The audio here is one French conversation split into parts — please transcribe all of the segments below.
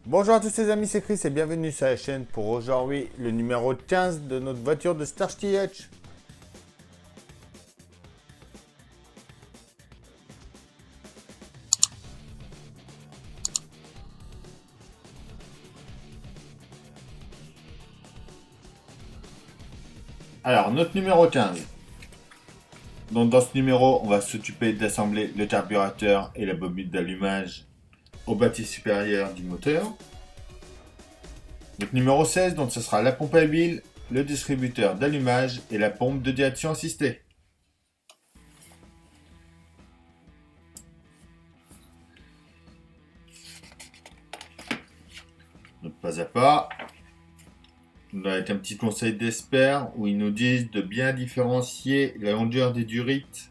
Bonjour à tous les amis, c'est Chris et bienvenue sur la chaîne pour aujourd'hui le numéro 15 de notre voiture de Starsky Hutch. Alors, notre numéro 15. Donc dans ce numéro, on va s'occuper d'assembler le carburateur et la bobine d'allumage au bâti supérieur du moteur. Notre numéro 16, donc ce sera la pompe à huile, le distributeur d'allumage et la pompe de direction assistée. Donc pas à pas, avec un petit conseil d'expert où ils nous disent de bien différencier la longueur des durites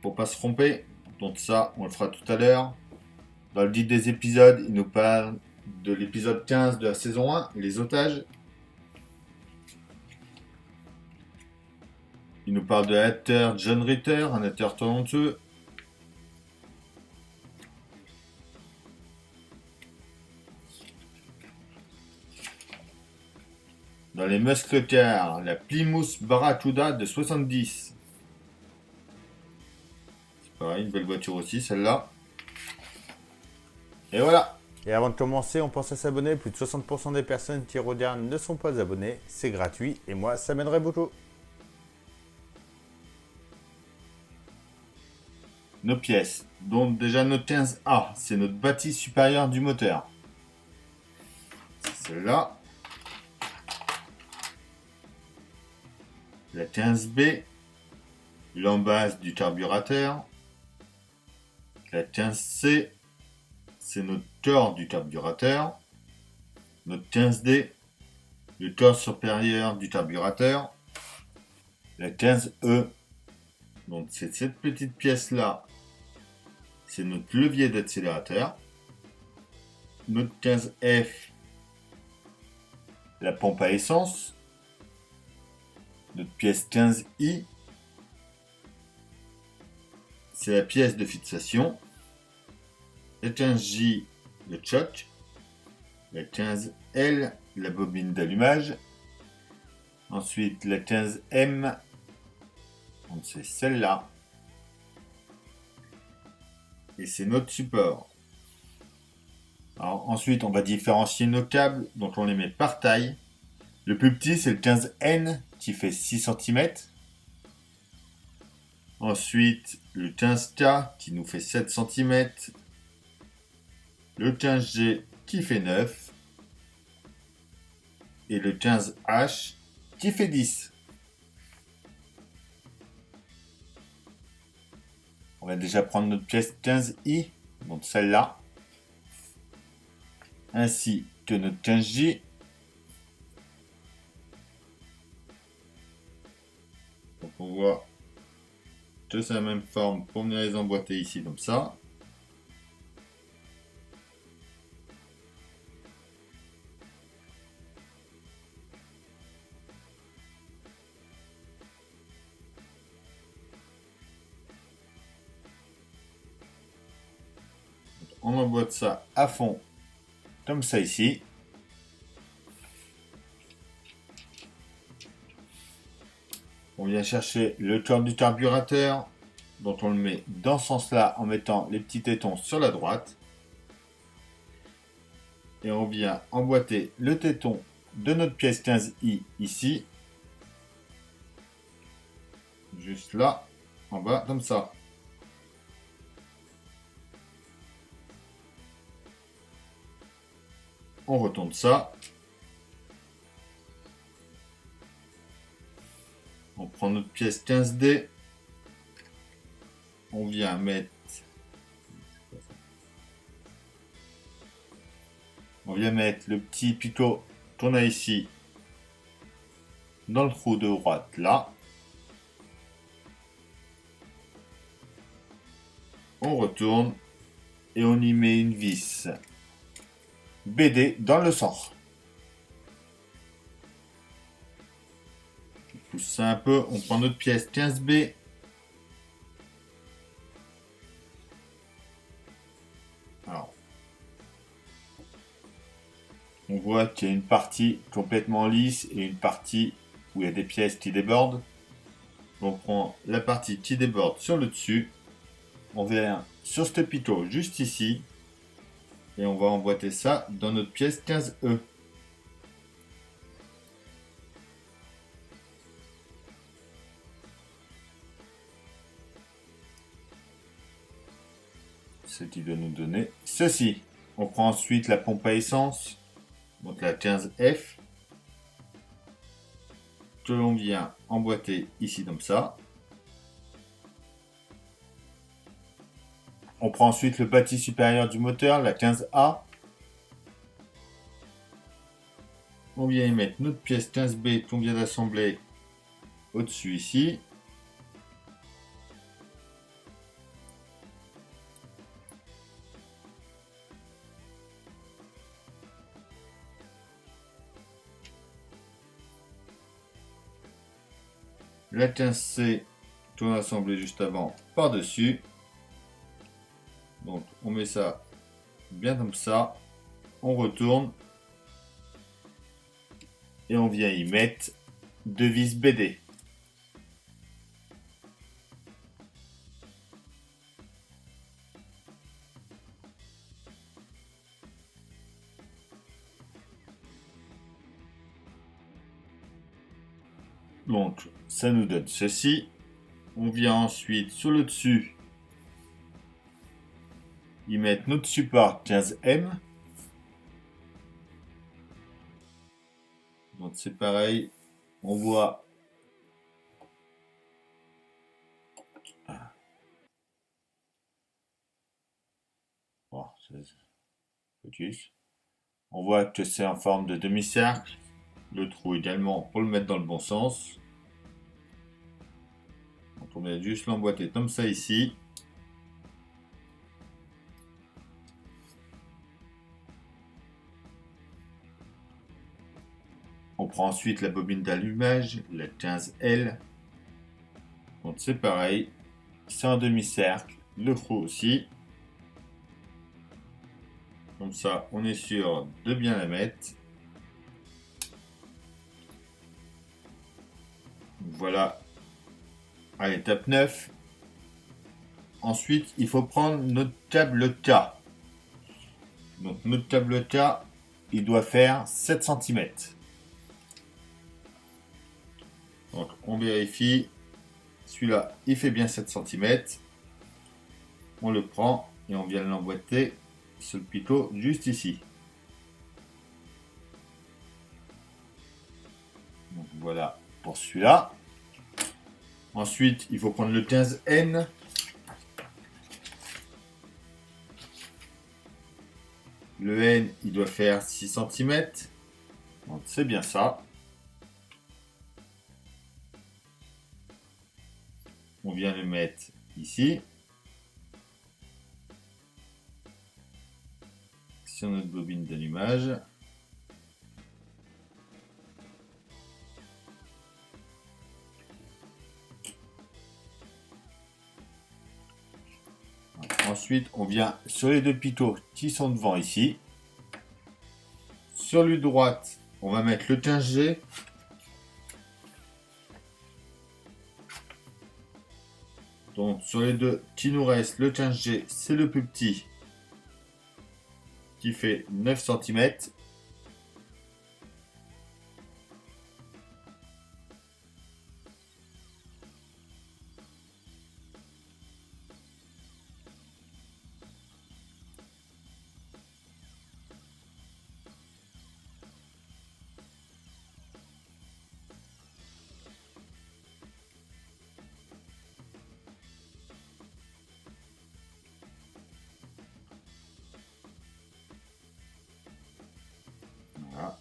pour pas se tromper. Donc ça, on le fera tout à l'heure. Dans le guide des épisodes, il nous parle de l'épisode 15 de la saison 1, les otages. Il nous parle de l'acteur John Ritter, un acteur talentueux. Dans les muscle cars, la Plymouth Barracuda de 70. C'est pareil, une belle voiture aussi, celle-là. Et voilà. Et avant de commencer, on pense à s'abonner. Plus de 60% des personnes qui regardent ne sont pas abonnées. C'est gratuit et moi, ça m'aiderait beaucoup. Nos pièces. Donc déjà notre 15A, c'est notre bâtisse supérieure du moteur. C'est celle-là. La 15B, l'embase du carburateur. La 15C, c'est notre corps du carburateur. Notre 15D, le corps supérieur du carburateur. La 15E, donc c'est cette petite pièce-là, c'est notre levier d'accélérateur. Notre 15F, la pompe à essence. Notre pièce 15I, c'est la pièce de fixation. La 15J, le choc. La 15L, la bobine d'allumage. Ensuite, la 15M, donc c'est celle-là. Et c'est notre support. Alors, ensuite, on va différencier nos câbles, donc on les met par taille. Le plus petit, c'est le 15N qui fait 6 cm. Ensuite, le 15K qui nous fait 7 cm. Le 15G qui fait 9. Et le 15H qui fait 10. On va déjà prendre notre pièce 15i, donc celle-là. Ainsi que notre 15J. Donc on voit que c'est la même forme pour venir les emboîter ici comme ça. On emboîte ça à fond, comme ça ici. On vient chercher le corps du carburateur, dont on le met dans ce sens-là en mettant les petits tétons sur la droite. Et on vient emboîter le téton de notre pièce 15i ici. Juste là, en bas, comme ça. On retourne ça. On prend notre pièce 15D. On vient mettre... le petit picot qu'on a ici dans le trou de droite là. On retourne et on y met une vis BD dans le centre. On pousse ça un peu, on prend notre pièce 15B. Alors, on voit qu'il y a une partie complètement lisse et une partie où il y a des pièces qui débordent. On prend la partie qui déborde sur le dessus, on vient sur ce pitot juste ici, et on va emboîter ça dans notre pièce 15E. Ce qui doit nous donner ceci. On prend ensuite la pompe à essence, donc la 15F, que l'on vient emboîter ici comme ça. On prend ensuite le bâti supérieur du moteur, la 15A. On vient y mettre notre pièce 15B qu'on vient d'assembler au-dessus ici. La 15C qu'on a assemblé juste avant par-dessus. Donc on met ça bien comme ça. On retourne. Et on vient y mettre deux vis BD. Donc ça nous donne ceci. On vient ensuite sur le dessus y mettre notre support 15M. Donc c'est pareil, on voit focus. On voit que c'est en forme de demi-cercle. Le trou également pour le mettre dans le bon sens. Donc on vient juste l'emboîter comme ça ici. On prend ensuite la bobine d'allumage, la 15L. Donc c'est pareil, c'est un demi-cercle, le trou aussi. Comme ça, on est sûr de bien la mettre. Voilà à l'étape 9. Ensuite, il faut prendre notre câble K. Donc notre câble K, il doit faire 7 cm. Donc on vérifie. Celui-là, il fait bien 7 cm. On le prend et on vient l'emboîter sur le pitot juste ici. Donc voilà pour celui-là. Ensuite, il faut prendre le 15N. Le N, il doit faire 6 cm. Donc c'est bien ça. On vient le mettre ici. Sur notre bobine d'allumage. Ensuite, on vient sur les deux pitots qui sont devant ici. Sur lui droite, on va mettre le 15G. Donc sur les deux qui nous restent, le 15G, c'est le plus petit qui fait 9 cm. Voilà.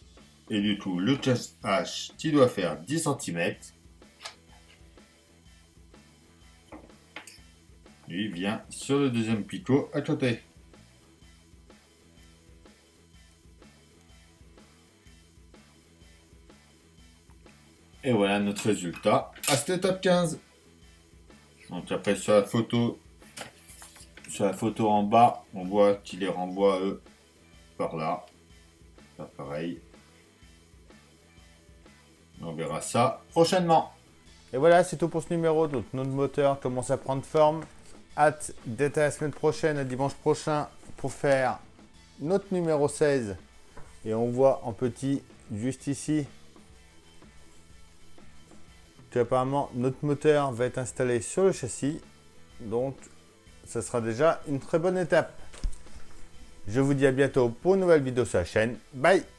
Et du coup, le 15H qui doit faire 10 cm. Lui vient sur le deuxième picot à côté. Et voilà notre résultat à cette étape 15. Donc après sur la photo en bas, on voit qu'il les renvoie eux par là. Pas pareil. On verra ça prochainement. Et voilà, c'est tout pour ce numéro. Donc notre moteur commence à prendre forme. Hâte d'être à la semaine prochaine, à dimanche prochain, pour faire notre numéro 16. Et on voit en petit, juste ici, qu'apparemment notre moteur va être installé sur le châssis. Donc, ça sera déjà une très bonne étape. Je vous dis à bientôt pour une nouvelle vidéo sur la chaîne. Bye!